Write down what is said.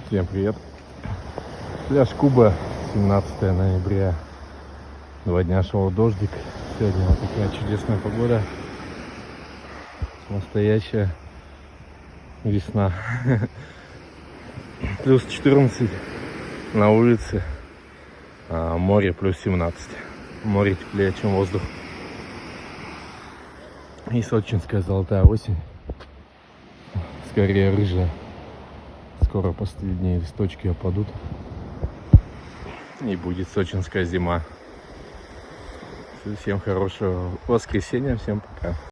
Всем привет! Пляж Куба, 17 ноября. 2 дня шел дождик. Сегодня вот такая чудесная погода. Настоящая весна. Плюс 14 на улице, а море плюс 17. Море теплее, чем воздух. И сочинская золотая осень. Скорее рыжая. Скоро последние листочки опадут. И будет сочинская зима. Всем хорошего воскресенья. Всем пока.